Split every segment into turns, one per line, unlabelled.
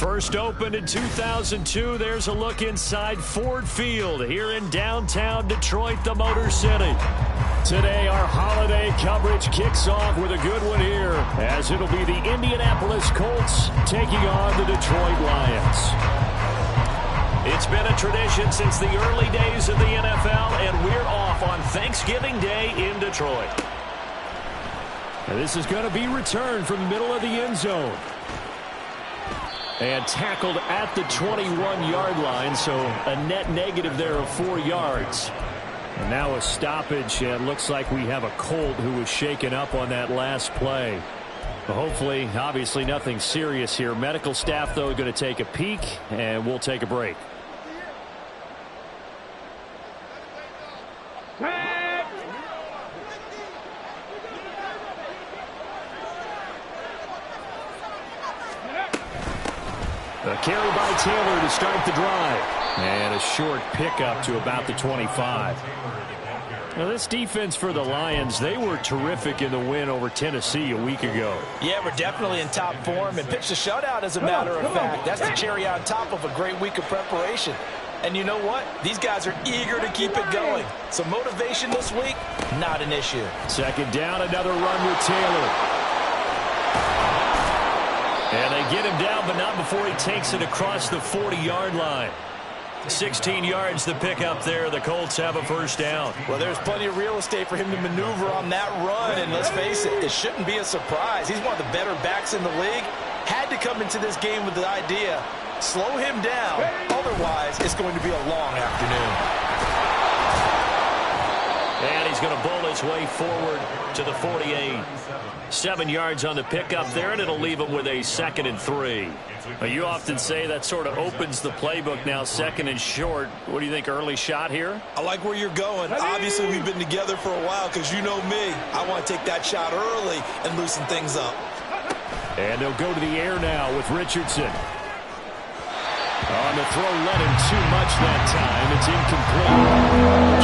First opened in 2002, there's a look inside Ford Field here in downtown Detroit, the Motor City. Today, our holiday coverage kicks off with a good one here, as it'll be the Indianapolis Colts taking on the Detroit Lions. It's been a tradition since the early days of the NFL, and we're off on Thanksgiving Day in Detroit. And this is going to be returned from the middle of the end zone. And tackled at the 21-yard line, so a net negative there of 4 yards. And now a stoppage, and looks like we have a Colt who was shaken up on that last play. But hopefully, obviously nothing serious here. Medical staff, though, going to take a peek, and we'll take a break. A carry by Taylor to start the drive. And a short pickup to about the 25. Now, this defense for the Lions, they were terrific in the win over Tennessee a week ago.
Yeah, we're definitely in top form and pitched a shutout, as a matter of fact. That's the cherry on top of a great week of preparation. And you know what? These guys are eager to keep it going. So motivation this week, not an issue.
Second down, another run with Taylor. And they get him down, but not before he takes it across the 40-yard line. 16 yards to pick up there. The Colts have a first down.
Well, there's plenty of real estate for him to maneuver on that run, and let's face it, it shouldn't be a surprise. He's one of the better backs in the league. Had to come into this game with the idea, slow him down, otherwise it's going to be a long afternoon.
And he's going to bowl his way forward to the 48. 7 yards on the pickup there, and it'll leave him with a 2nd and 3. You often say that sort of opens the playbook now, 2nd and short. What do you think, early shot here?
I like where you're going. Obviously, we've been together for a while because you know me. I want to take that shot early and loosen things up.
And they'll go to the air now with Richardson. On the throw, led him too much that time. It's incomplete.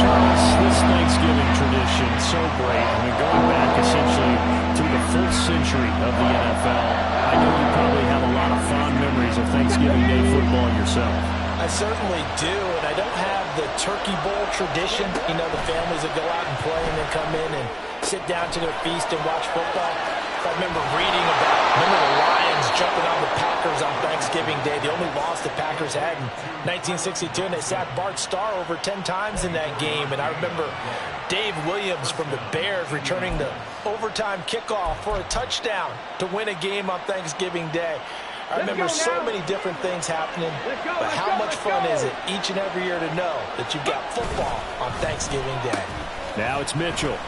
Charles, this Thanksgiving tradition, so great. I mean, going back essentially to the full century of the NFL. I know you probably have a lot of fond memories of Thanksgiving Day football yourself.
I certainly do, and I don't have the Turkey Bowl tradition. You know, the families that go out and play and then come in and sit down to their feast and watch football. I remember reading about the Lions jumping on the Packers on Thanksgiving Day. The only loss the Packers had in 1962, and they sacked Bart Starr over 10 times in that game. And I remember Dave Williams from the Bears returning the overtime kickoff for a touchdown to win a game on Thanksgiving Day. I remember so many different things happening, but how much fun is it each and every year to know that you've got football on Thanksgiving Day?
Now it's Mitchell.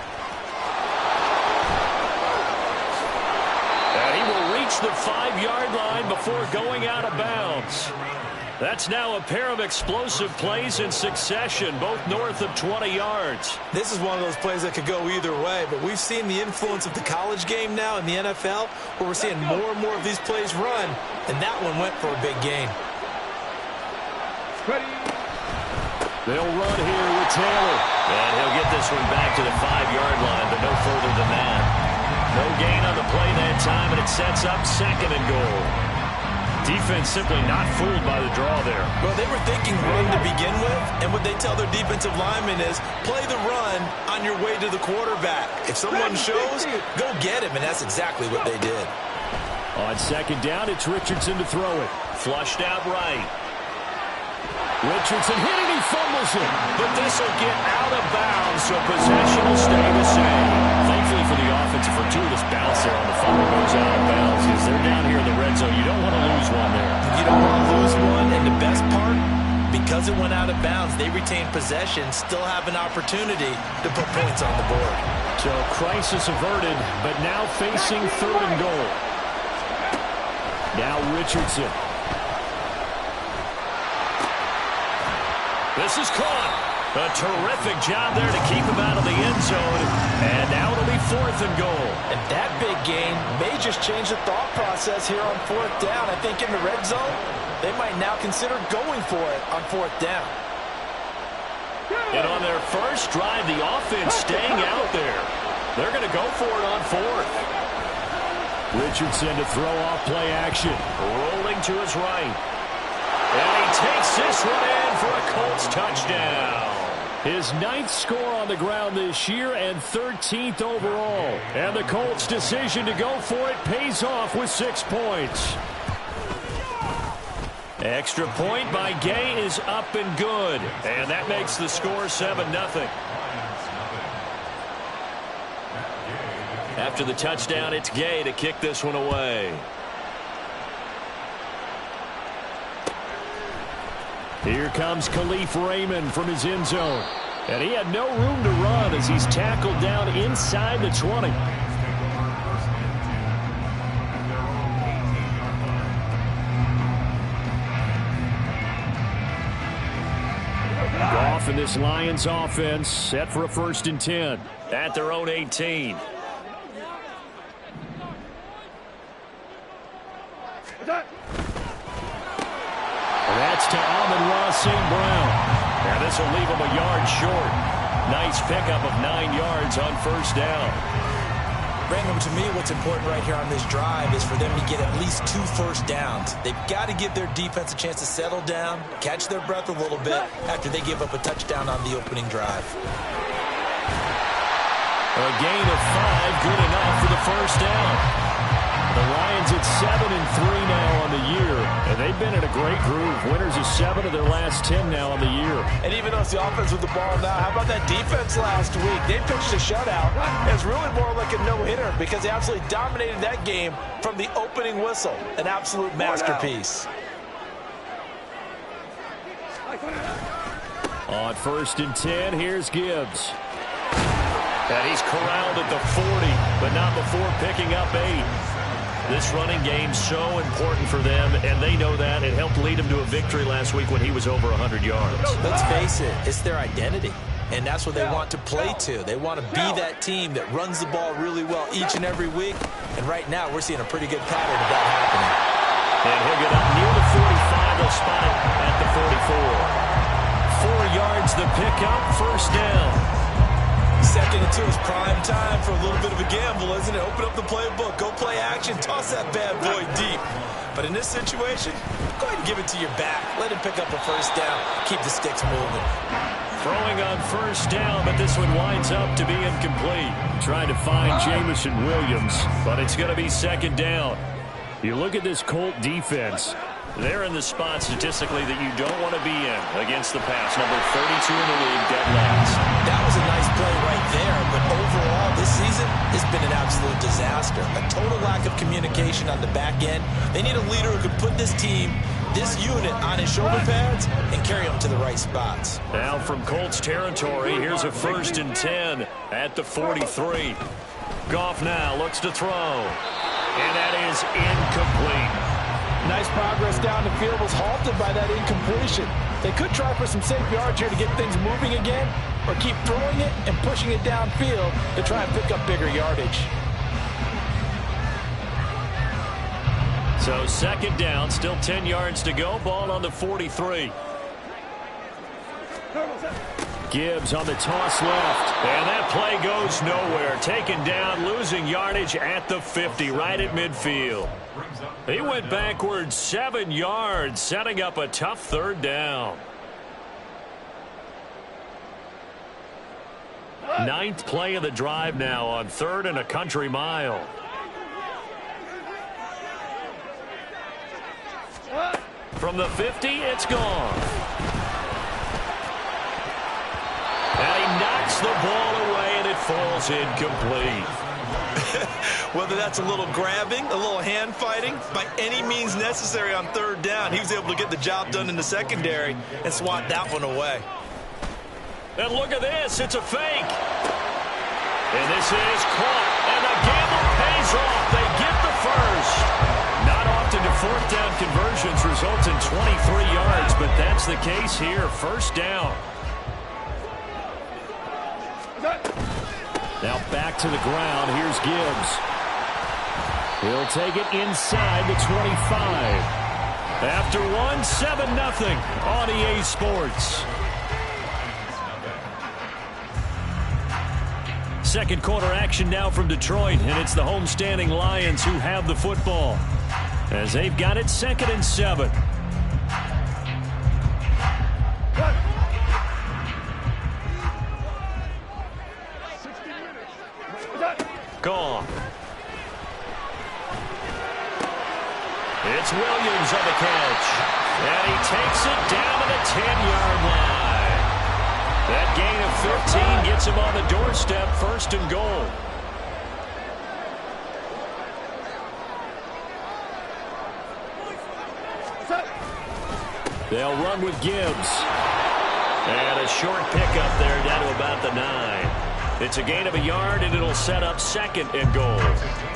And he will reach the 5-yard line before going out of bounds. That's now a pair of explosive plays in succession, both north of 20 yards.
This is one of those plays that could go either way, but we've seen the influence of the college game now in the NFL, where we're seeing more and more of these plays run, and that one went for a big gain.
They'll run here with Taylor. And he'll get this one back to the 5-yard line, but no further than that. No gain on the play that time, and it sets up 2nd and goal. Defense simply not fooled by the draw there.
Well, they were thinking run to begin with, and what they tell their defensive linemen is play the run on your way to the quarterback. If someone shows, go get him, and that's exactly what they did.
On 2nd down, it's Richardson to throw it. Flushed out right. Richardson hit and he fumbles it. But this will get out of bounds, so possession will stay the same. Thankfully for the offense, a fortuitous bounce there on the fumble goes out of bounds because they're down here in the red zone. You don't want to lose one there.
You don't want to lose one, and the best part, because it went out of bounds, they retain possession, still have an opportunity to put points on the board.
So crisis averted, but now facing 3rd and goal. Now Richardson. This is caught. A terrific job there to keep him out of the end zone. And now it'll be 4th and goal. And that big gain may just change the thought process here on 4th down. I think in the red zone, they might now consider going for it on 4th down. And on their first drive, the offense staying out there. They're going to go for it on 4th. Richardson to throw off play action. Rolling to his right. And he takes this one in for a Colts touchdown. His 9th score on the ground this year and 13th overall. And the Colts' decision to go for it pays off with 6 points. Extra point by Gay is up and good. And that makes the score 7-0. After the touchdown, it's Gay to kick this one away. Here comes Khalif Raymond from his end zone. And he had no room to run as he's tackled down inside the 20. Goff and this Lions offense set for a 1st and 10 at their own 18. That's to Amon-Ra St. Brown. And this will leave him a yard short. Nice pickup of 9 yards on 1st down.
Brandon, to me, what's important right here on this drive is for them to get at least 2 first downs. They've got to give their defense a chance to settle down, catch their breath a little bit after they give up a touchdown on the opening drive.
A gain of 5, good enough for the 1st down. The Lions at 7-3 now on the year, and they've been in a great groove. Winners of 7 of their last 10 now on the year.
And even though it's the offense with the ball now, how about that defense last week? They pitched a shutout. It's really more like a no-hitter because they absolutely dominated that game from the opening whistle. An absolute masterpiece.
On 1st and 10, here's Gibbs. And he's corralled at the 40, but not before picking up 8. This running game's so important for them, and they know that. It helped lead them to a victory last week when he was over 100 yards.
Let's face it, it's their identity, and that's what they want to play to. They want to be that team that runs the ball really well each and every week, and right now we're seeing a pretty good pattern of that happening.
And he'll get up near the 45. They'll spot it at the 44. 4 yards the pickup, 1st down.
2nd and 2 is prime time for a little bit of a gamble, isn't it? Open up the playbook, go play action, toss that bad boy deep. But in this situation, go ahead and give it to your back. Let him pick up a 1st down. Keep the sticks moving.
Throwing on 1st down, but this one winds up to be incomplete. Trying to find Jamison Williams, but it's going to be 2nd down. You look at this Colt defense. They're in the spot statistically that you don't want to be in against the pass. Number 32 in the league, dead last.
That was a nice play right there, but overall this season has been an absolute disaster. A total lack of communication on the back end. They need a leader who can put this team, this unit, on his shoulder pads and carry them to the right spots.
Now from Colts territory, here's a 1st and 10 at the 43. Goff now looks to throw, and that is incomplete.
Nice progress down the field was halted by that incompletion. They could try for some safe yards here to get things moving again, or keep throwing it and pushing it downfield to try and pick up bigger yardage.
So 2nd down, still 10 yards to go. Ball on the 43. Gibbs on the toss left. And that play goes nowhere. Taken down, losing yardage at the 50, right at midfield. He went backwards 7 yards, setting up a tough 3rd down. 9th play of the drive now on 3rd and a country mile. From the 50, it's gone. And he knocks the ball away, and it falls incomplete.
Whether that's a little grabbing, a little hand fighting, by any means necessary on 3rd down, he was able to get the job done in the secondary and swat that one away.
And look at this, it's a fake. And this is caught, and the gamble pays off. They get the 1st. Not often do 4th down conversions result in 23 yards, but that's the case here. 1st down. Now back to the ground. Here's Gibbs. He'll take it inside the 25. After one, 7-0 on EA Sports. Second quarter action now from Detroit, and it's the homestanding Lions who have the football as they've got it 2nd and 7. Gone. It's Williams on the catch, and he takes it down to the 10-yard line. That gain of 15 gets him on the doorstep, 1st and goal. They'll run with Gibbs. And a short pickup there down to about the 9. It's a gain of a yard, and it'll set up 2nd and goal.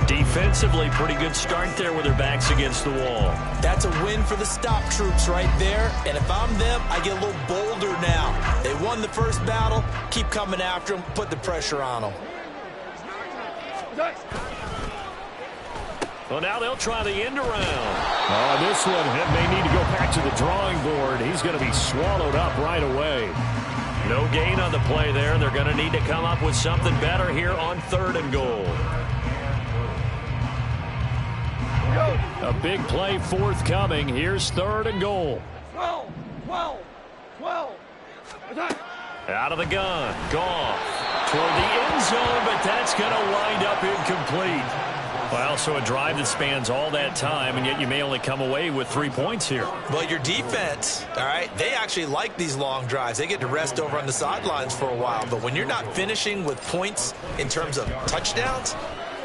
Defensively, pretty good start there with their backs against the wall.
That's a win for the stop troops right there. And if I'm them, I get a little bolder now. They won the first battle. Keep coming after them. Put the pressure on them.
Well, now they'll try the end around. Oh, this one may need to go back to the drawing board. He's going to be swallowed up right away. No gain on the play there. They're going to need to come up with something better here on 3rd and goal. A big play forthcoming. Here's 3rd and goal.
12.
Out of the gun. Goff toward the end zone, but that's going to wind up incomplete. Well, so a drive that spans all that time, and yet you may only come away with 3 points here.
Well, your defense, all right, they actually like these long drives. They get to rest over on the sidelines for a while. But when you're not finishing with points in terms of touchdowns,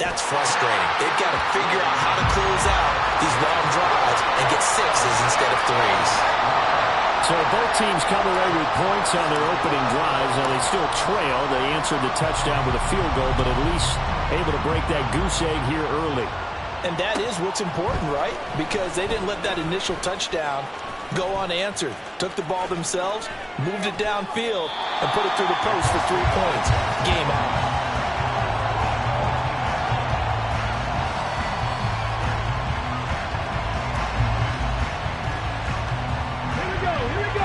that's frustrating. They've got to figure out how to close out these long drives and get 6s instead of 3s.
So both teams come away with points on their opening drives. Now they still trail. They answered the touchdown with a field goal, but at least able to break that goose egg here early.
And that is what's important, right? Because they didn't let that initial touchdown go unanswered. Took the ball themselves, moved it downfield, and put it through the post for 3 points. Game on.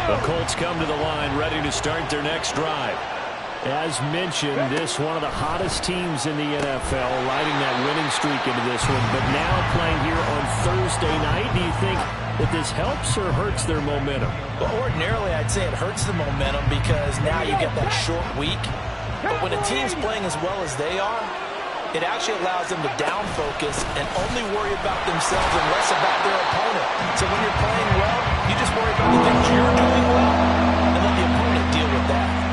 The Colts come to the line ready to start their next drive. As mentioned, this one of the hottest teams in the NFL, riding that winning streak into this one, but now playing here on Thursday night. Do you think that this helps or hurts their momentum?
Well, ordinarily, I'd say it hurts the momentum because now you get that short week. But when a team's playing as well as they are, it actually allows them to down focus and only worry about themselves and less about their opponent. So when you're playing well, you just worry about the things you're doing well and let the opponent deal with that.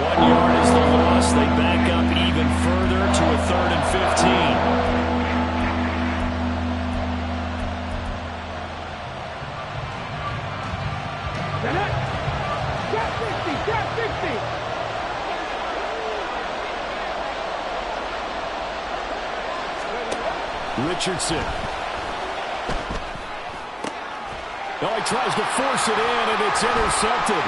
1 yard is the loss. They back up even further to a 3rd and 15. Richardson. Oh, he tries to force it in, and it's intercepted.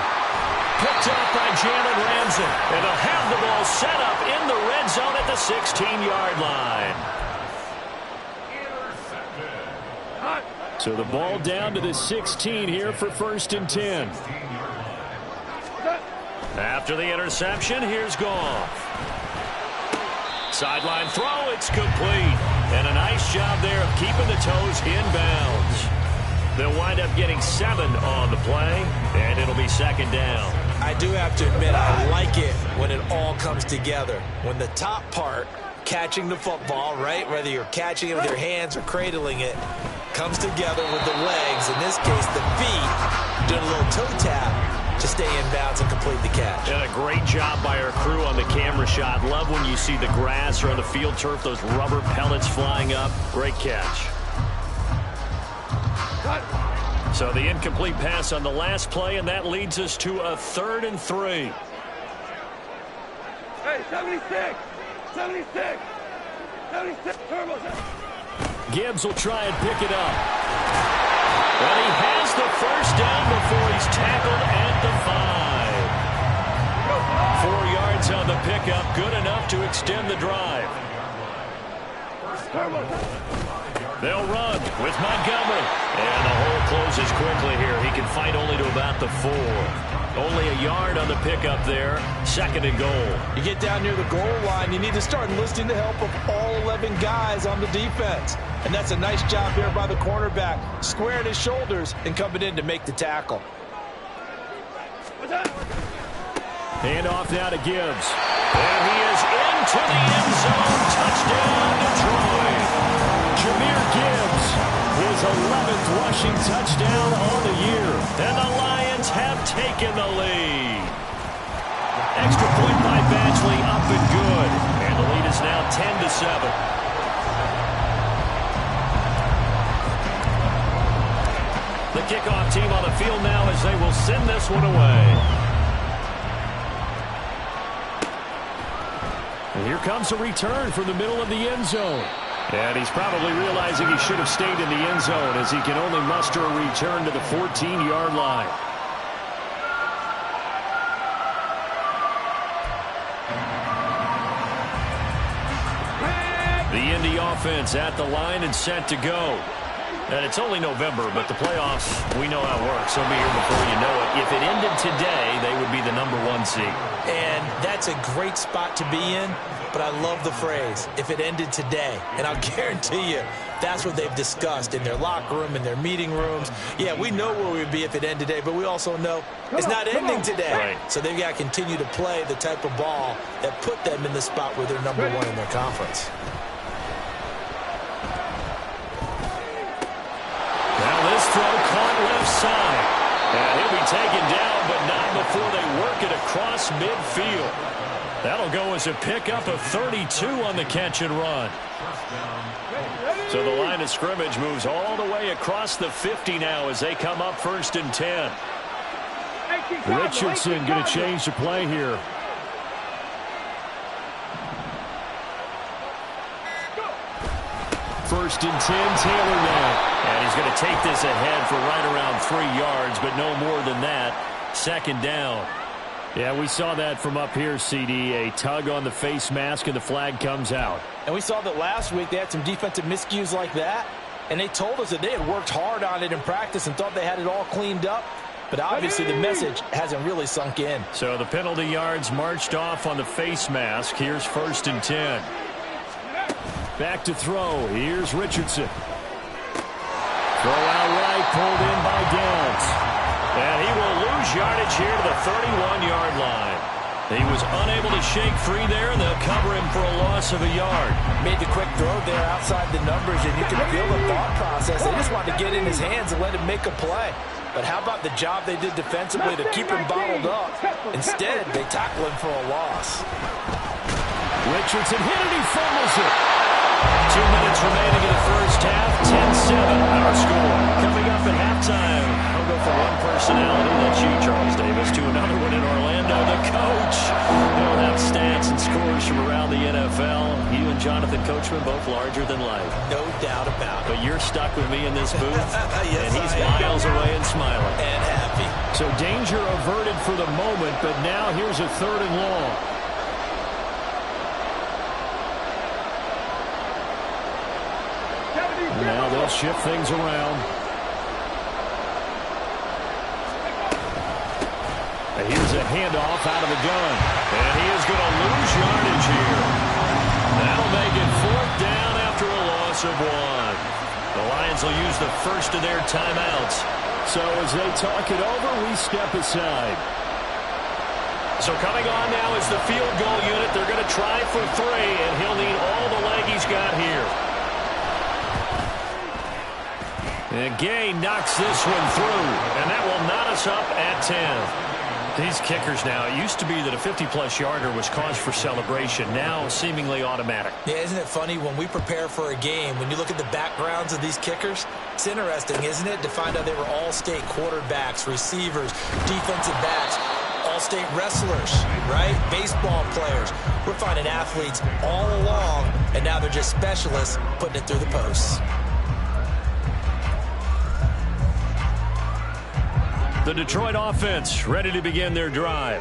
Picked up by Jalen Ramsey. And they'll have the ball set up in the red zone at the 16-yard line. So the ball down to the 16 here for 1st and 10. After the interception, here's Goff. Sideline throw, it's complete. And a nice job there of keeping the toes inbounds. They'll wind up getting 7 on the play, and it'll be 2nd down.
I do have to admit, I like it when it all comes together. When the top part, catching the football, right, whether you're catching it with your hands or cradling it, comes together with the legs, in this case the feet, doing a little toe tap to stay in bounds and complete the catch.
And a great job by our crew on the camera shot. Love when you see the grass or on the field turf, those rubber pellets flying up. Great catch. So the incomplete pass on the last play, and that leads us to a 3rd and 3.
Hey, 76! 76! 76! Turbo!
Gibbs will try and pick it up. And he has the 1st down before he's tackled at the 5. 4 yards on the pickup, good enough to extend the drive. They'll run with Montgomery. And the hole closes quickly here. He can fight only to about the 4. Only a yard on the pickup there. 2nd and goal.
You get down near the goal line, you need to start enlisting the help of all 11 guys on the defense. And that's a nice job here by the cornerback, squaring his shoulders and coming in to make the tackle.
Hand off now to Gibbs. And he is into the end zone. Touchdown, Detroit. Jahmyr Gibbs, his 11th rushing touchdown on the year. And the Lions have taken the lead. Extra point by Badgley, up and good. And the lead is now 10-7. The kickoff team on the field now as they will send this one away. And here comes a return from the middle of the end zone. And he's probably realizing he should have stayed in the end zone as he can only muster a return to the 14-yard line. The Indy offense at the line and set to go. And it's only November, but the playoffs, we know how it works. They'll be here before you know it. If it ended today, they would be the #1 seed.
And that's a great spot to be in, but I love the phrase, if it ended today. And I'll guarantee you, that's what they've discussed in their locker room, in their meeting rooms. Yeah, we know where we'd be if it ended today, but we also know it's not ending today.
Right.
So they've got to continue to play the type of ball that put them in the spot where they're #1 in their conference.
This throw caught left side. And he'll be taken down, but not before they work it across midfield. That'll go as a pickup of 32 on the catch and run. So the line of scrimmage moves all the way across the 50 now as they come up 1st and 10. Richardson going to change the play here. First and 10, Taylor now. And he's going to take this ahead for right around 3 yards, but no more than that. 2nd down. Yeah, we saw that from up here, CD. A tug on the face mask, and the flag comes out.
And we saw that last week they had some defensive miscues like that, and they told us that they had worked hard on it in practice and thought they had it all cleaned up. But obviously the message hasn't really sunk in.
So the penalty yards marched off on the face mask. Here's 1st and 10. Back to throw. Here's Richardson. Throw out right, pulled in by Downs. And he will lose yardage here to the 31-yard line. He was unable to shake free there, and they'll cover him for a loss of a yard.
Made the quick throw there outside the numbers, and you can feel the thought process. They just wanted to get in his hands and let him make a play. But how about the job they did defensively to keep him bottled up? Instead, they tackle him for a loss.
Richardson hit it, he fumbles it. 2 minutes remaining in the first half, 10-7 our score. Coming up at halftime, I'll go from one personality, that's you, Charles Davis, to another one in Orlando, the coach. He'll have stats and scores from around the NFL. You and Jonathan Coachman both larger than life.
No doubt about it.
But you're stuck with me in this booth,
Yes,
and he's miles away and smiling.
And happy.
So danger averted for the moment, but now here's a 3rd and long. Now they'll shift things around. And here's a handoff out of the gun. And he is going to lose yardage here. That'll make it 4th down after a loss of 1. The Lions will use the first of their timeouts. So as they talk it over, we step aside. So coming on now is the field goal unit. They're going to try for 3, and he'll need all the leg he's got here. And Gay knocks this one through, and that will knot us up at 10. These kickers now, it used to be that a 50-plus yarder was cause for celebration. Now seemingly automatic.
Yeah, isn't it funny when we prepare for a game, when you look at the backgrounds of these kickers, it's interesting, isn't it, to find out they were all-state quarterbacks, receivers, defensive backs, all-state wrestlers, right? Baseball players. We're finding athletes all along, and now they're just specialists putting it through the posts. The Detroit offense ready to begin their drive.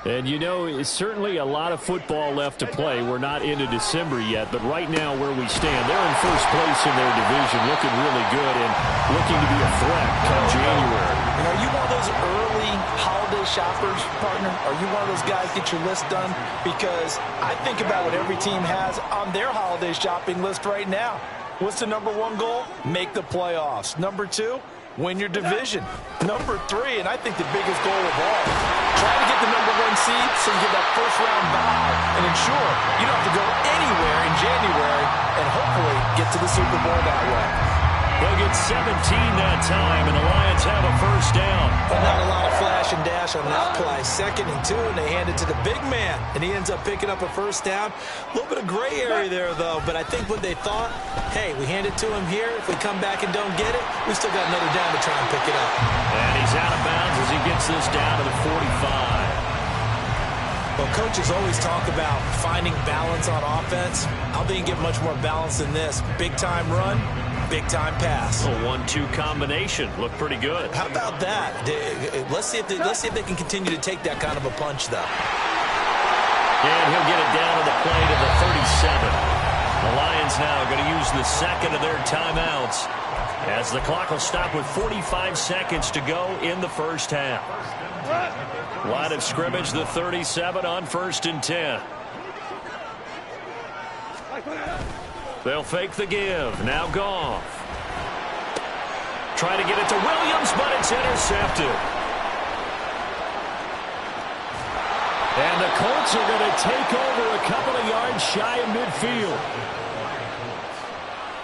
And, you know, it's certainly a lot of football left to play. We're not into December yet, but right now where we stand, they're in first place in their division, looking really good and looking to be a threat come January.
And are you one of those early holiday shoppers, partner? Are you one of those guys get your list done? Because I think about what every team has on their holiday shopping list right now. What's the number one goal? Make the playoffs. Number two, win your division. Number three, and I think the biggest goal of all, try to get the number one seed so you get that first-round bye and ensure you don't have to go anywhere in January and hopefully get to the Super Bowl that way.
They'll get 17 that time, and the Lions have a first down.
But not a lot of flash and dash on that play. 2nd and 2, and they hand it to the big man, and he ends up picking up a first down. A little bit of gray area there, though, but I think what they thought, hey, we hand it to him here. If we come back and don't get it, we still got another down to try and pick it up.
And he's out of bounds as he gets this down to the 45.
Well, coaches always talk about finding balance on offense. I don't think you get much more balance than this. Big-time run, big-time pass.
A 1-2 combination. Looked pretty good.
How about that? Let's see if they can continue to take that kind of a punch, though.
And he'll get it down to the play to the 37. The Lions now are going to use the second of their timeouts as the clock will stop with 45 seconds to go in the first half. Line of scrimmage, the 37 on 1st and 10. They'll fake the give. Now Goff. Trying to get it to Williams, but it's intercepted. And the Colts are going to take over a couple of yards shy of midfield.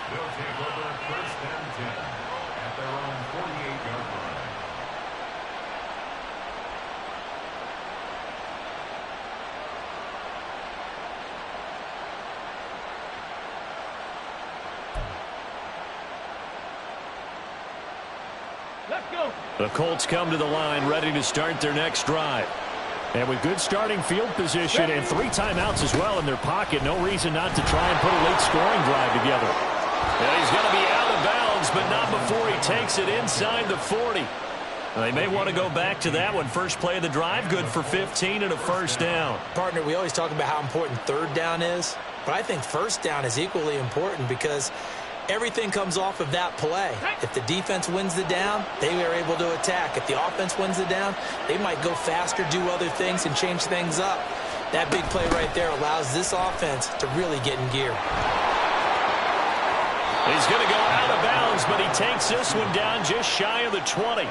They'll take over 1st and 10 at their own 48-yard line.
Let's go.
The Colts come to the line ready to start their next drive. And with good starting field position and 3 timeouts as well in their pocket, no reason not to try and put a late scoring drive together. And he's going to be out of bounds, but not before he takes it inside the 40. They may want to go back to that one. First play of the drive, good for 15 and a first down.
Partner, we always talk about how important 3rd down is, but I think 1st down is equally important because everything comes off of that play. If the defense wins the down, they are able to attack. If the offense wins the down, they might go faster, do other things, and change things up. That big play right there allows this offense to really get in gear.
He's going to go out of bounds, but he takes this one down just shy of the 20.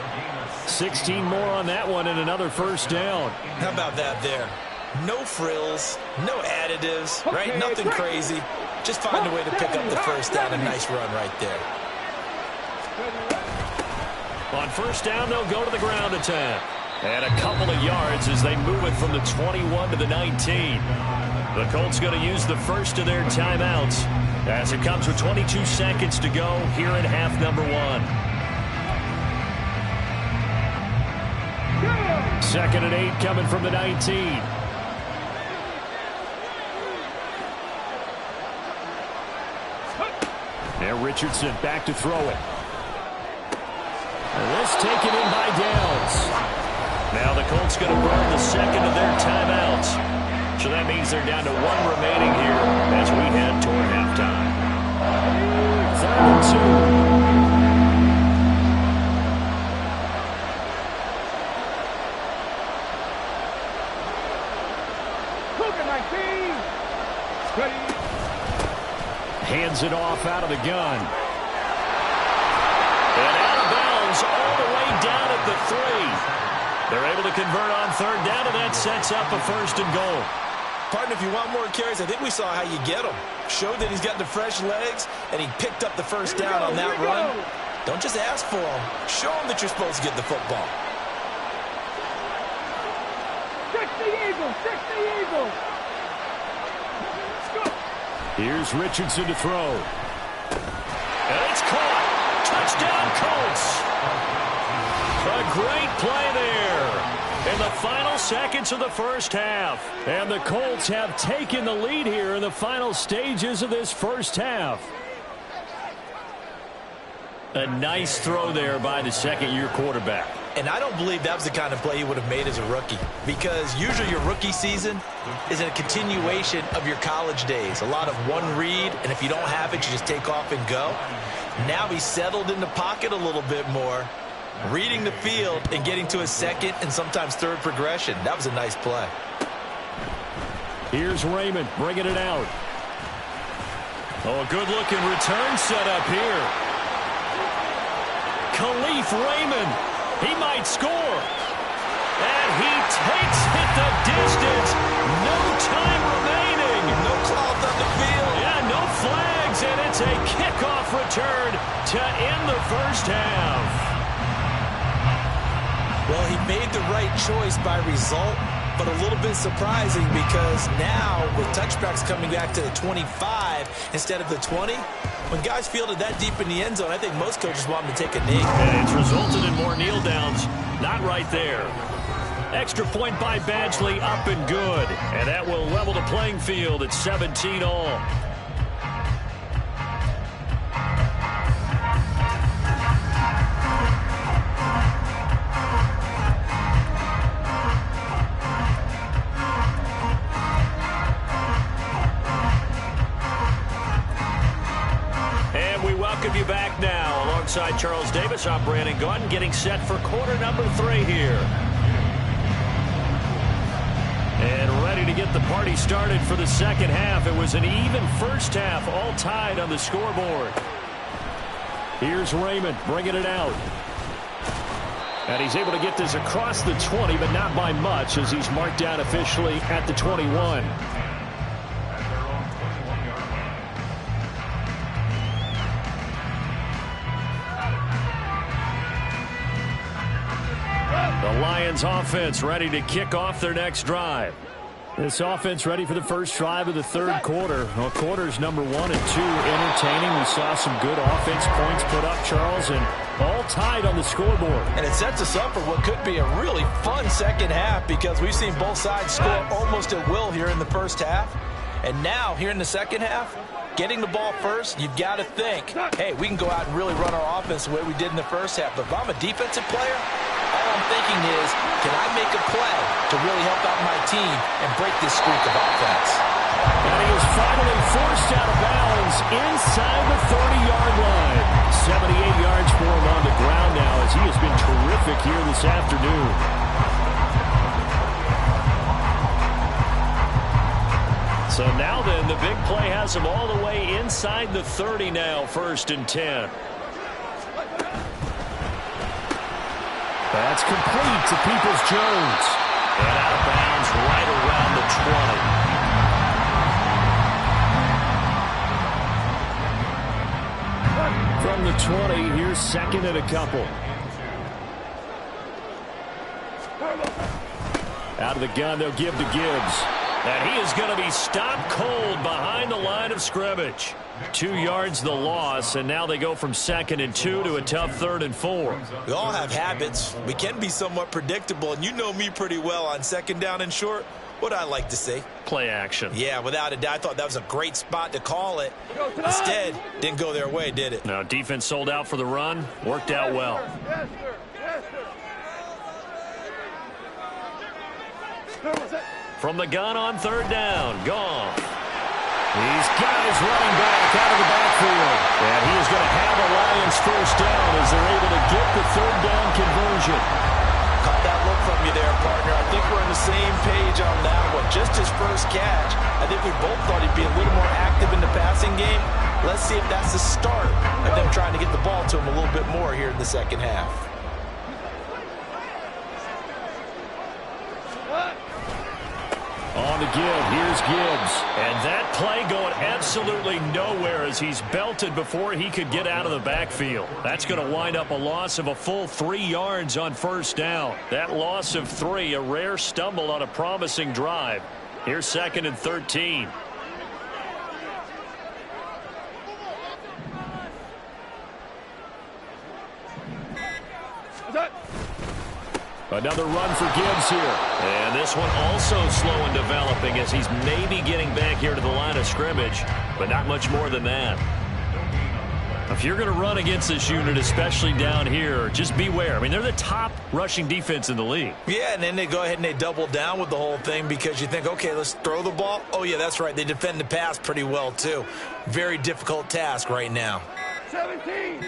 16 more on that one and another first down.
How about that there? No frills, no additives, right? Nothing crazy. Just find a way to pick up the first down. A nice run right there.
On first down, they'll go to the ground attack. And a couple of yards as they move it from the 21 to the 19. The Colts going to use the first of their timeouts as it comes with 22 seconds to go here in half number 1. 2nd and 8 coming from the 19. Now Richardson back to throw it. And this taken in by Downs. Now the Colts going to burn the second of their timeouts. So that means they're down to 1 remaining here as we head toward halftime. 3rd and
2. Ready.
Hands it off out of the gun. And out of bounds all the way down at the 3. They're able to convert on 3rd down, and that sets up a 1st and goal.
Partner, if you want more carries, I think we saw how you get them. Showed that he's got the fresh legs, and he picked up the first down on that run. Don't just ask for them. Show them that you're supposed to get the football.
60 Eagles, 60 Eagles.
Here's Richardson to throw. And it's caught. Touchdown, Colts. A great play there in the final seconds of the first half. And the Colts have taken the lead here in the final stages of this first half. A nice throw there by the second-year quarterback.
And I don't believe that was the kind of play he would have made as a rookie, because usually your rookie season is a continuation of your college days. A lot of one read, and if you don't have it, you just take off and go. Now he's settled in the pocket a little bit more, reading the field and getting to his second and sometimes third progression. That was a nice play.
Here's Raymond bringing it out. Oh, a good-looking return set up here. Khalif Raymond. He might score. And he takes it the distance. No time remaining.
No cloth on the field.
Yeah, no flags. And it's a kickoff return to end the first half.
Well, he made the right choice by result, but a little bit surprising because now with touchbacks coming back to the 25 instead of the 20, when guys fielded that deep in the end zone, I think most coaches want them to take a knee.
And it's resulted in more kneel downs. Not right there. Extra point by Badgley, up and good. And that will level the playing field at 17 all. Welcome you back now. Alongside Charles Davis, I'm Brandon Gaudin, getting set for quarter number 3 here. And ready to get the party started for the second half. It was an even first half, all tied on the scoreboard. Here's Raymond bringing it out. And he's able to get this across the 20, but not by much, as he's marked down officially at the 21. The Lions offense ready to kick off their next drive. This offense ready for the first drive of the third quarter. Well, quarters number 1 and 2 entertaining. We saw some good offense points put up, Charles, and all tied on the scoreboard.
And it sets us up for what could be a really fun second half, because we've seen both sides score almost at will here in the first half. And now, here in the second half, getting the ball first, you've got to think, hey, we can go out and really run our offense the way we did in the first half. But if I'm a defensive player, all I'm thinking is, can I make a play to really help out my team and break this streak of offense?
And he is finally forced out of bounds inside the 30-yard line. 78 yards for him on the ground now, as he has been terrific here this afternoon. So now then, the big play has him all the way inside the 30 now, 1st and 10. That's complete to Peoples-Jones. And out of bounds right around the 20. From the 20, here's 2nd and a couple. Out of the gun, they'll give to Gibbs. And he is going to be stopped cold behind the line of scrimmage. 2 yards the loss, and now they go from 2nd and 2 to a tough 3rd and 4.
We all have habits. We can be somewhat predictable, and you know me pretty well on 2nd down and short. What I like to say?
Play action.
Yeah, without a doubt. I thought that was a great spot to call it. Instead, didn't go their way, did it?
No, defense sold out for the run. Worked out well.
Yes, sir. Yes, sir.
From the gun on 3rd down. Gone. He's got his running back out of the backfield. And he is going to have a Lions first down as they're able to get the 3rd down conversion.
Caught that look from you there, partner. I think we're on the same page on that one. Just his first catch. I think we both thought he'd be a little more active in the passing game. Let's see if that's the start of them trying to get the ball to him a little bit more here in the second half.
On the give, here's Gibbs. And that play going absolutely nowhere as he's belted before he could get out of the backfield. That's going to wind up a loss of a full 3 yards on 1st down. That loss of 3, a rare stumble on a promising drive. Here's 2nd and 13. Another run for Gibbs here. And this one also slow in developing as he's maybe getting back here to the line of scrimmage, but not much more than that. If you're going to run against this unit, especially down here, just beware. I mean, they're the top rushing defense in the league.
Yeah, and then they go ahead and they double down with the whole thing because you think, okay, let's throw the ball. Oh, yeah, that's right. They defend the pass pretty well, too. Very difficult task right now.
17.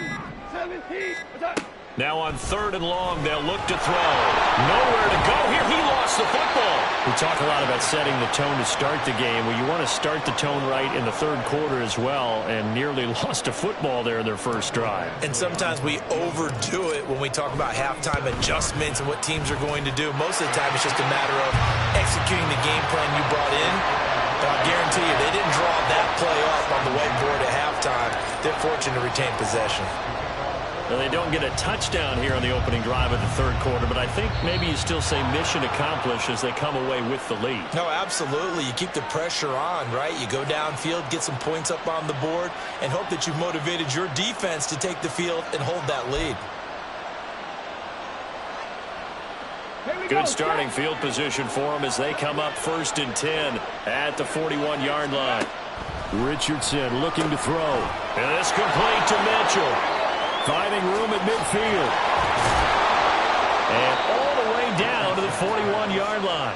Now on 3rd and long, they'll look to throw. Nowhere to go here. He lost the football. We talk a lot about setting the tone to start the game. Well, you want to start the tone right in the 3rd quarter as well, and nearly lost a football there in their first drive.
And sometimes we overdo it when we talk about halftime adjustments and what teams are going to do. Most of the time, it's just a matter of executing the game plan you brought in. But I guarantee you, they didn't draw that play up on the whiteboard at halftime. They're fortunate to retain possession.
Well, they don't get a touchdown here on the opening drive of the 3rd quarter, but I think maybe you still say mission accomplished as they come away with the lead.
No, absolutely. You keep the pressure on, right? You go downfield, get some points up on the board, and hope that you've motivated your defense to take the field and hold that lead.
Good starting field position for them as they come up 1st and 10 at the 41-yard line. Richardson looking to throw. And it's complete to Mitchell. Finding room at midfield. And all the way down to the 41-yard line.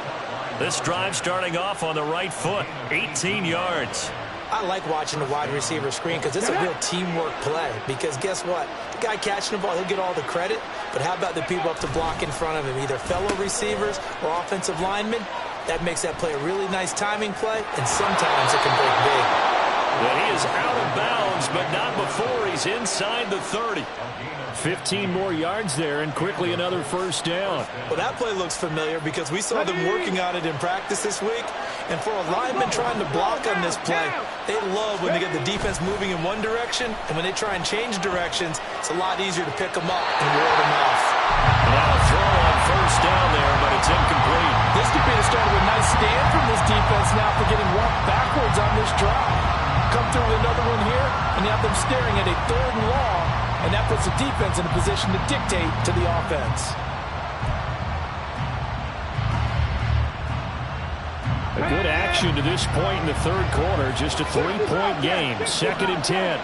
This drive starting off on the right foot. 18 yards.
I like watching the wide receiver screen because it's a real teamwork play. Because guess what? The guy catching the ball, he'll get all the credit. But how about the people up to block in front of him? Either fellow receivers or offensive linemen. That makes that play a really nice timing play. And sometimes it can break big.
Well, he is out of bounds, but not before he's inside the 30. 15 more yards there, and quickly another first down.
Well, that play looks familiar because we saw them working on it in practice this week. And for a lineman trying to block on this play, they love when they get the defense moving in one direction, and when they try and change directions, it's a lot easier to pick them up and ward them off.
Now a throw on first down there, but it's incomplete.
This could be the start of a nice stand from this defense now for getting walked backwards on this drive. Come through with another one here, and you have them staring at a 3rd and long, and that puts the defense in a position to dictate to the offense.
A good action to this point in the 3rd quarter. Just a 3-point game. 2nd and 10.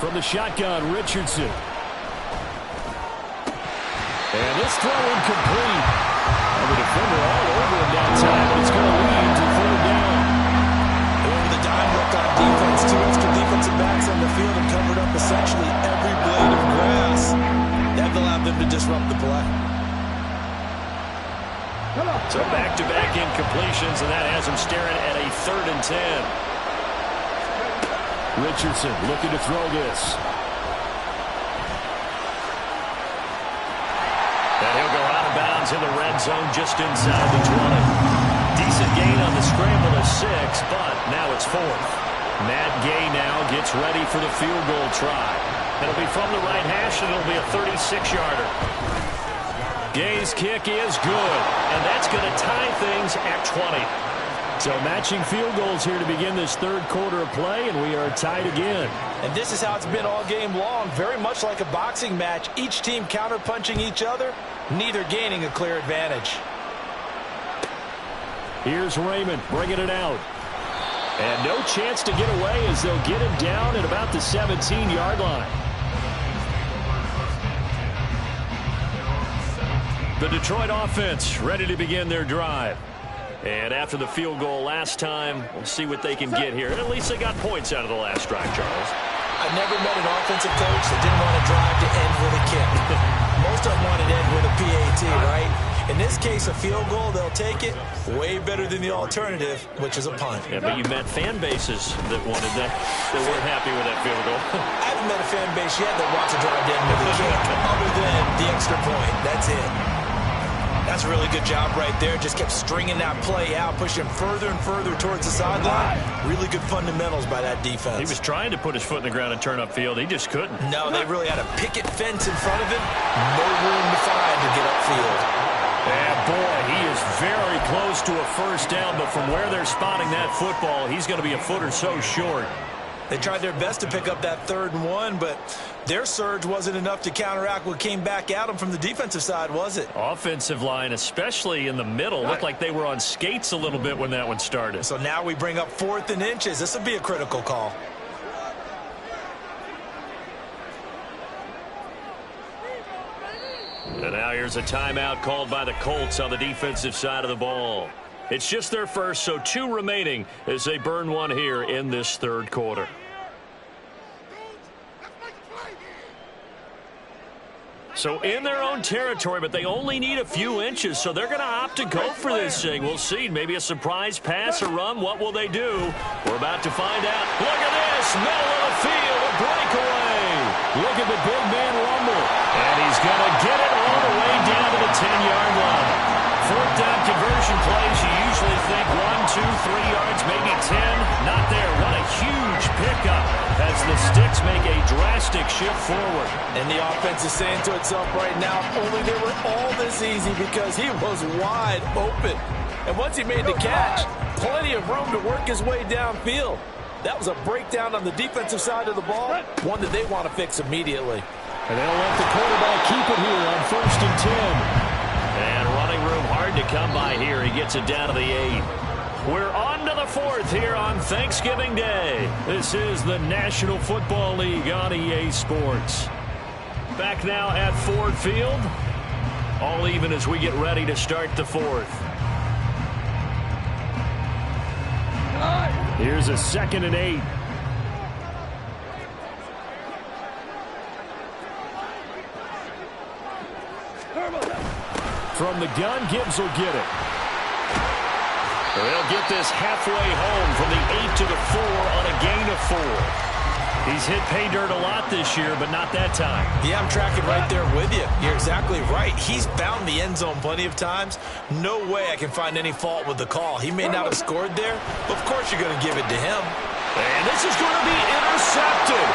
From the shotgun, Richardson. And this throw incomplete. And the defender all over him downtown, but it's going to lead to 3rd down.
Over the dime look on defense. 2 extra defensive backs on the field and covered up essentially every blade of grass. That allowed them to disrupt the play.
So back-to-back incompletions, and that has him staring at a 3rd and 10. Richardson looking to throw this. And he'll go out of bounds in the red zone just inside the 20. Decent gain on the scramble of 6, but now it's 4th. Matt Gay now gets ready for the field goal try. It'll be from the right hash, and it'll be a 36-yarder. Gay's kick is good, and that's going to tie things at 20. So matching field goals here to begin this 3rd quarter of play, and we are tied again.
And this is how it's been all game long, very much like a boxing match. Each team counterpunching each other, neither gaining a clear advantage.
Here's Raymond bringing it out. And no chance to get away as they'll get him down at about the 17-yard line. The Detroit offense ready to begin their drive. And after the field goal last time, we'll see what they can get here. And at least they got points out of the last drive, Charles.
I've never met an offensive coach that didn't want to drive to end with a kick. Most of them want to end with a PAT, right? In this case, a field goal, they'll take it. Way better than the alternative, which is a punt.
Yeah, but you met fan bases that wanted that, that weren't happy with that field goal.
I haven't met a fan base yet that wants to drive to end with a kick, other than the extra point. That's it. That's a really good job right there. Just kept stringing that play out, pushing further and further towards the sideline. Really good fundamentals by that defense.
He was trying to put his foot in the ground and turn upfield. He just couldn't.
No, they really had a picket fence in front of him. No room to find to get upfield.
Yeah, boy, he is very close to a first down, but from where they're spotting that football, he's going to be a foot or so short.
They tried their best to pick up that 3rd and 1, but their surge wasn't enough to counteract what came back at them from the defensive side, was it?
Offensive line, especially in the middle, looked like they were on skates a little bit when that one started.
So now we bring up 4th and inches. This will be a critical call.
And now here's a timeout called by the Colts on the defensive side of the ball. It's just their first, so 2 remaining as they burn one here in this third quarter. So in their own territory, but they only need a few inches, so they're going to opt to go for this thing. We'll see. Maybe a surprise pass or run. What will they do? We're about to find out. Look at this. Middle of the field. A breakaway. Look at the big man rumble. And he's going to get it all the way down to the 10-yard line. Fourth down conversion plays, you usually think 1, 2, 3 yards, maybe 10. Not there. What a huge pickup as the Sticks make a drastic shift forward.
And the offense is saying to itself right now, only they were all this easy because he was wide open. And once he made the catch, plenty of room to work his way downfield. That was a breakdown on the defensive side of the ball, one that they want to fix immediately.
And they'll let the quarterback keep it here on 1st and 10. And running room hard to come by here. He gets it down to the 8. We're on to the 4th here on Thanksgiving Day. This is the National Football League on EA Sports. Back now at Ford Field. All even as we get ready to start the 4th. Here's a 2nd and 8. From the gun, Gibbs will get it. They'll get this halfway home from the 8 to the 4 on a gain of 4. He's hit pay dirt a lot this year, but not that time.
Yeah, I'm tracking right there with you. You're exactly right. He's found the end zone plenty of times. No way I can find any fault with the call. He may not have scored there, but of course you're going to give it to him.
And this is going to be intercepted.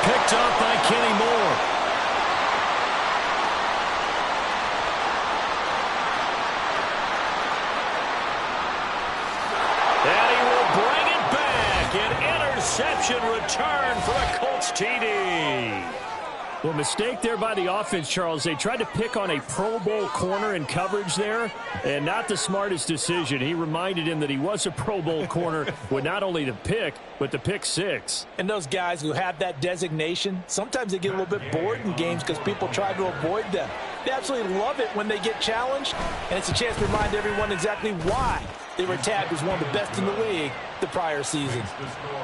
Picked up by Kenny Moore. Interception return for a Colts TD. Well, mistake there by the offense, Charles. They tried to pick on a Pro Bowl corner in coverage there, and not the smartest decision. He reminded him that he was a Pro Bowl corner with not only the pick, but the pick 6.
And those guys who have that designation, sometimes they get a little bit bored in games because people try to avoid them. They absolutely love it when they get challenged, and it's a chance to remind everyone exactly why they were tagged as one of the best in the league the prior season.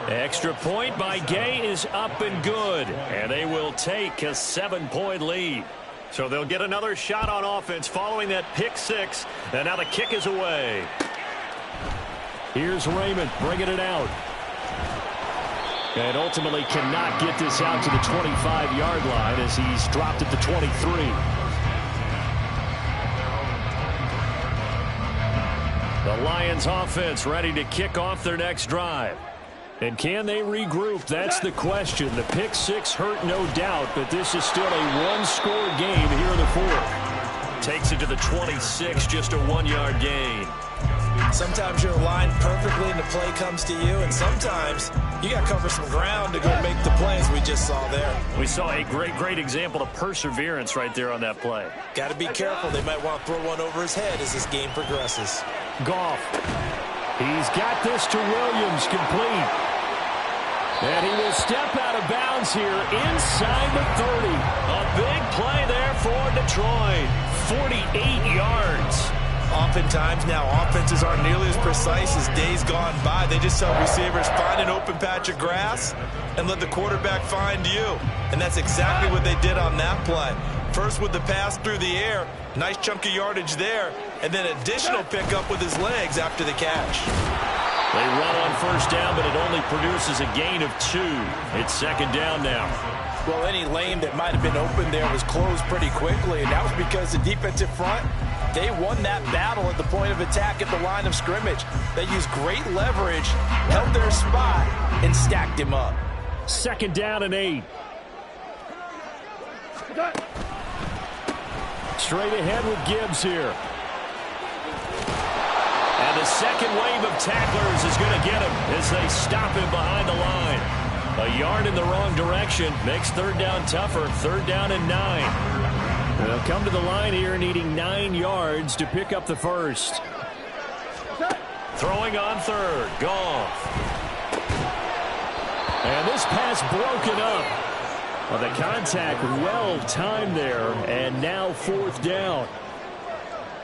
Extra point by Gay is up and good, and they will take a 7-point lead. So they'll get another shot on offense following that pick 6, and now the kick is away. Here's Raymond bringing it out. And ultimately cannot get this out to the 25-yard line as he's dropped at the 23. The Lions offense ready to kick off their next drive. And can they regroup? That's the question. The pick 6 hurt, no doubt, but this is still a one-score game here in the 4th. Takes it to the 26, just a 1-yard gain.
Sometimes you're aligned perfectly and the play comes to you, and sometimes you got to cover some ground to go make the plays we just saw there.
We saw a great example of perseverance right there on that play.
Got to be careful. They might want to throw one over his head as this game progresses.
Goff. He's got this to Williams, complete. And he will step out of bounds here inside the 30. A big play there for Detroit. 48 yards.
Oftentimes now offenses aren't nearly as precise as days gone by. They just tell receivers, find an open patch of grass and let the quarterback find you. And that's exactly what they did on that play. First with the pass through the air, nice chunk of yardage there, and then additional pickup with his legs after the catch.
They run on first down, but it only produces a gain of 2. It's second down now.
Well, any lane that might have been open there was closed pretty quickly, and that was because the defensive front, they won that battle at the point of attack at the line of scrimmage. They used great leverage, held their spot, and stacked him up.
Second down and 8. Straight ahead with Gibbs here. And the second wave of tacklers is going to get him as they stop him behind the line. A yard in the wrong direction makes third down tougher. Third down and 9. They'll come to the line here needing 9 yards to pick up the first. Throwing on third. Goff. And this pass broken up. Well, the contact well timed there, and now 4th down.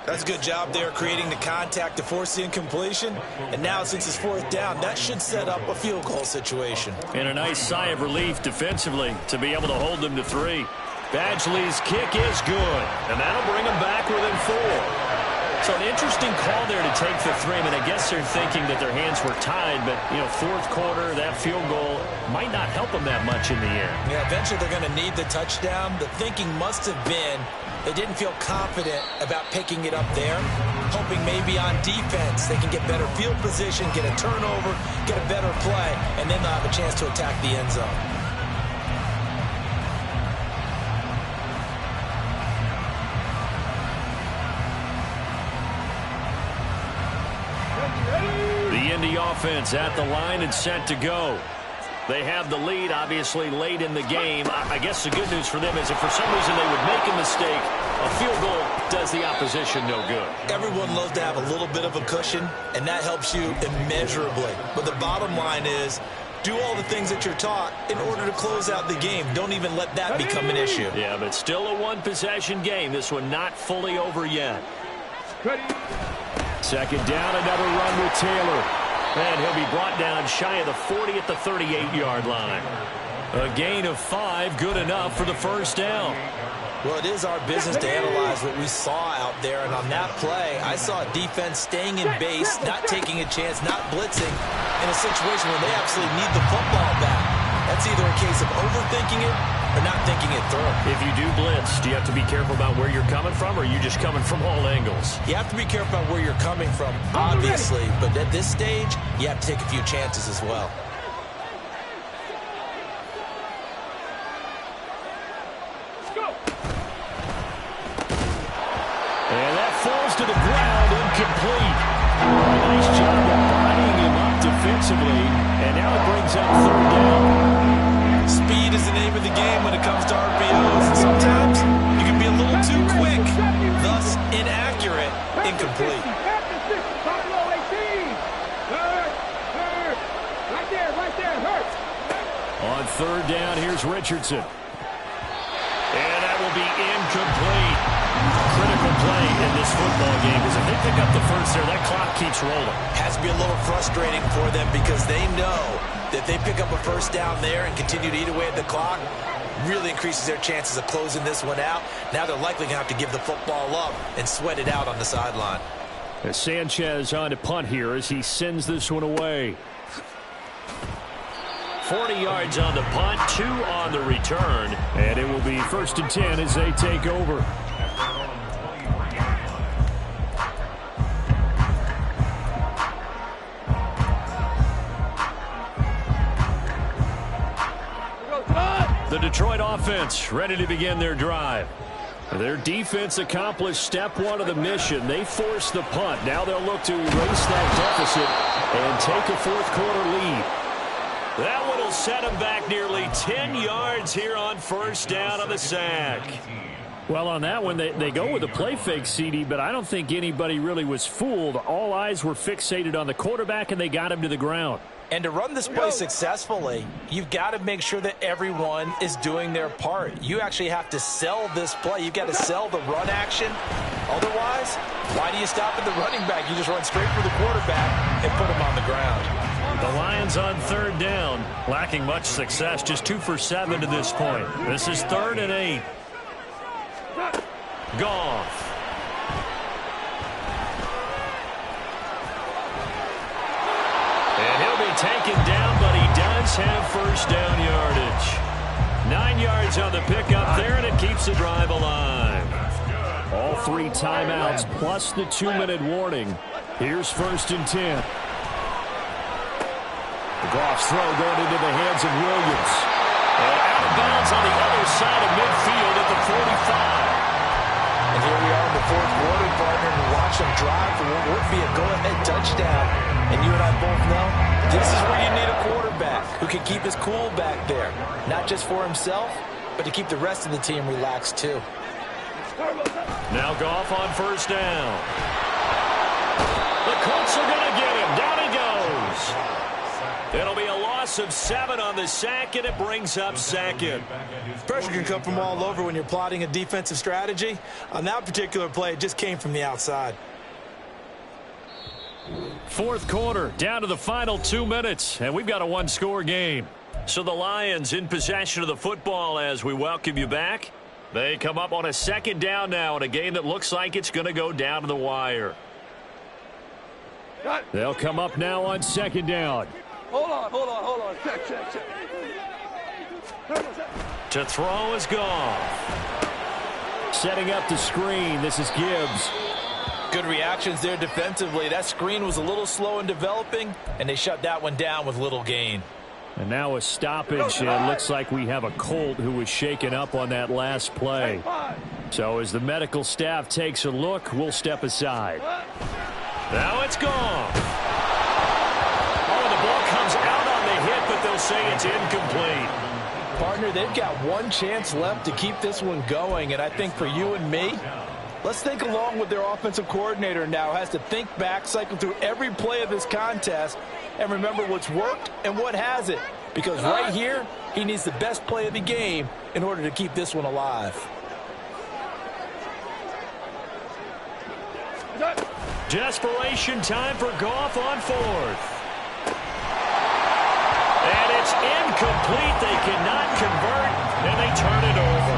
That's a good job there creating the contact to force the incompletion. And now since it's 4th down, that should set up a field goal situation.
And a nice sigh of relief defensively to be able to hold them to 3. Badgley's kick is good, and that'll bring them back within 4. So an interesting call there to take the 3. I mean, I guess they're thinking that their hands were tied, but, you know, 4th quarter, that field goal might not help them that much in the end.
Yeah, eventually they're going to need the touchdown. The thinking must have been they didn't feel confident about picking it up there, hoping maybe on defense they can get better field position, get a turnover, get a better play, and then they'll have a chance to attack the end zone.
The Indy offense at the line and set to go. They have the lead, obviously, late in the game. I guess the good news for them is if for some reason they would make a mistake, a field goal does the opposition no good.
Everyone loves to have a little bit of a cushion, and that helps you immeasurably. But the bottom line is, do all the things that you're taught in order to close out the game. Don't even let that become an issue.
Yeah, but still a one-possession game. This one not fully over yet. Second down, another run with Taylor. And he'll be brought down shy of the 40 at the 38-yard line. A gain of 5, good enough for the first down.
Well, it is our business to analyze what we saw out there. And on that play, I saw a defense staying in base, not taking a chance, not blitzing in a situation where they absolutely need the football back. That's either a case of overthinking it or not thinking it through.
If you do blitz, do you have to be careful about where you're coming from, or are you just coming from all angles?
You have to be careful about where you're coming from, obviously. But at this stage, you have to take a few chances as well.
And that falls to the ground, incomplete. Nice job of bodying him up defensively, and now it brings up 3rd down.
Speed is the name of the game when it comes to RPOs, and sometimes you can be a little too quick, thus inaccurate, incomplete.
On 3rd down, here's Richardson. And that will be incomplete. Critical play in this football game, because if they pick up the first there, that clock keeps rolling.
Has to be a little frustrating for them because they know that they pick up a first down there and continue to eat away at the clock, really increases their chances of closing this one out. Now they're likely going to have to give the football up and sweat it out on the sideline.
As Sanchez on to punt here as he sends this one away. 40 yards on the punt, 2 on the return, and it will be 1st and 10 as they take over. The Detroit offense ready to begin their drive. Their defense accomplished step 1 of the mission. They forced the punt. Now they'll look to erase that deficit and take a 4th quarter lead. That one will set them back nearly 10 yards here on 1st down on the sack. Well, on that one, they go with a play fake, CD, but I don't think anybody really was fooled. All eyes were fixated on the quarterback, and they got him to the ground.
And to run this play successfully, you've got to make sure that everyone is doing their part. You actually have to sell this play. You've got to sell the run action. Otherwise, why do you stop at the running back? You just run straight for the quarterback and put him on the ground.
The Lions on 3rd down, lacking much success, just 2 for 7 to this point. This is 3rd and 8. Goff. And he'll be taken down, but he does have 1st down yardage. 9 yards on the pickup there, and it keeps the drive alive. All 3 timeouts plus the 2-minute warning. Here's 1st and 10. Goff's throw going into the hands of Williams. And out of bounds on the other side of midfield at the 45.
And here we are in the 4th quarter, partner, and watch them drive for what would be a go-ahead touchdown. And you and I both know this is where you need a quarterback who can keep his cool back there. Not just for himself, but to keep the rest of the team relaxed too.
Now Goff on 1st down. The Colts are going to get him. Down he goes. It'll be a loss loss of 7 on the sack, and it brings up second.
Pressure can come from all over when you're plotting a defensive strategy. On that particular play, it just came from the outside.
Fourth quarter, down to the final 2 minutes, and we've got a one-score game. So the Lions in possession of the football as we welcome you back. They come up on a second down now in a game that looks like it's going to go down to the wire. They'll come up now on second down.
Hold on. Check.
To throw is Goff. Setting up the screen, this is Gibbs.
Good reactions there defensively. That screen was a little slow in developing, and they shut that one down with little gain.
And now a stoppage, and looks like we have a Colt who was shaken up on that last play. So as the medical staff takes a look, we'll step aside. Now it's gone. Oh, the ball comes out on the hit, but they'll say it's incomplete.
Partner, they've got one chance left to keep this one going, and I think for you and me, let's think along with their offensive coordinator now. Has to think back, cycle through every play of this contest, and remember what's worked and what hasn't. Because right here, he needs the best play of the game in order to keep this one alive.
Desperation time for Goff on fourth. And it's incomplete. They cannot convert, and they turn it over.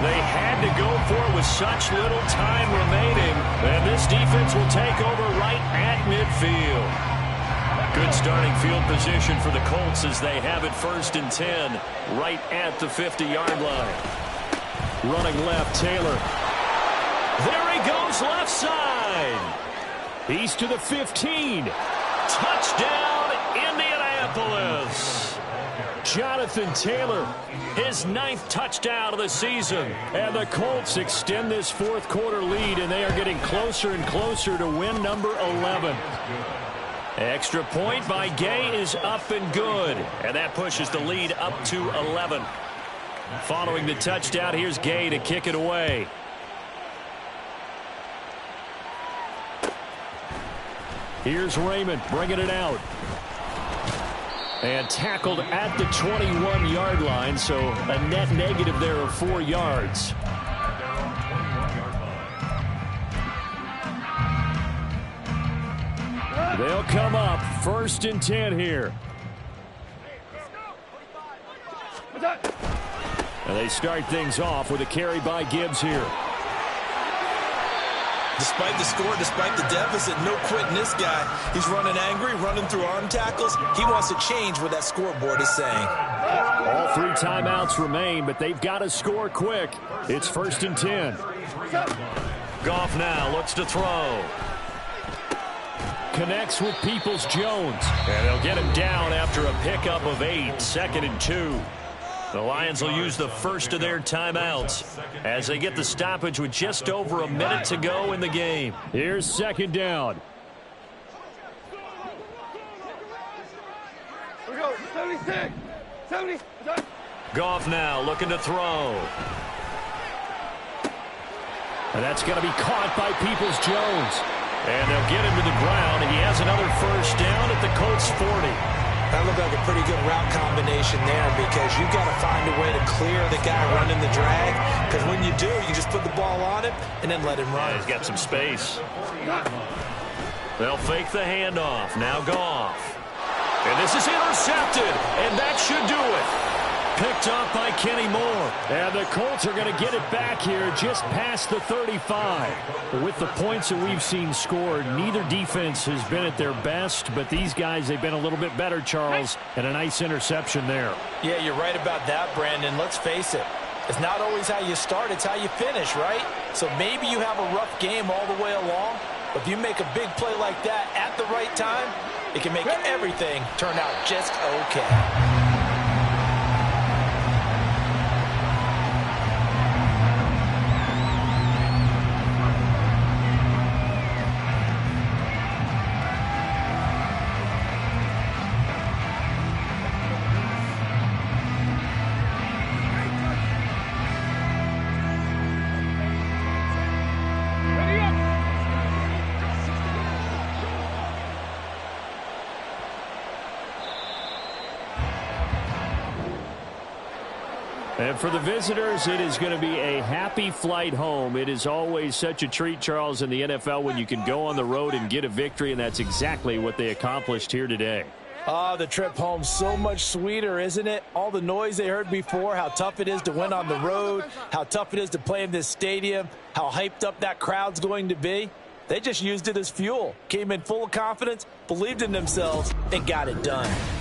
They had to go for it with such little time remaining, and this defense will take over right at midfield. Good starting field position for the Colts as they have it 1st and 10 right at the 50-yard line. Running left, Taylor. There he goes left side. He's to the 15. Touchdown, Indianapolis. Jonathan Taylor, his 9th touchdown of the season. And the Colts extend this fourth quarter lead, and they are getting closer and closer to win number 11. Extra point by Gay is up and good. And that pushes the lead up to 11. Following the touchdown, here's Gay to kick it away. Here's Raymond bringing it out. And tackled at the 21-yard line, so a net negative there of 4 yards. They'll come up 1st and 10 here. And they start things off with a carry by Gibbs here.
Despite the score, despite the deficit, no quitting this guy. He's running angry, running through arm tackles. He wants to change what that scoreboard is saying.
All 3 timeouts remain, but they've got to score quick. It's 1st and 10. Goff now looks to throw. Connects with Peoples-Jones. And they'll get him down after a pickup of 8. 2nd and 2. The Lions will use the first of their timeouts as they get the stoppage with just over a minute to go in the game. Here's 2nd down.
Here we go. 76. 70.
Goff now looking to throw. And that's going to be caught by Peoples-Jones. And they'll get him to the ground. He has another first down at the Colts 40.
That looked like a pretty good route combination there because you've got to find a way to clear the guy running the drag. Because when you do, you just put the ball on him and then let him run.
Yeah, he's got some space. They'll fake the handoff. Now Goff. And this is intercepted. And that should do it. Picked off by Kenny Moore. And the Colts are going to get it back here just past the 35. With the points that we've seen scored, neither defense has been at their best, but these guys, they've been a little bit better, Charles, and a nice interception there.
Yeah, you're right about that, Brandon. Let's face it. It's not always how you start, it's how you finish, right? So maybe you have a rough game all the way along, but if you make a big play like that at the right time, it can make everything turn out just okay.
And for the visitors, it is going to be a happy flight home. It is always such a treat, Charles, in the NFL when you can go on the road and get a victory, and that's exactly what they accomplished here today.
Oh, the trip home, so much sweeter, isn't it? All the noise they heard before, how tough it is to win on the road, how tough it is to play in this stadium, how hyped up that crowd's going to be. They just used it as fuel, came in full of confidence, believed in themselves, and got it done.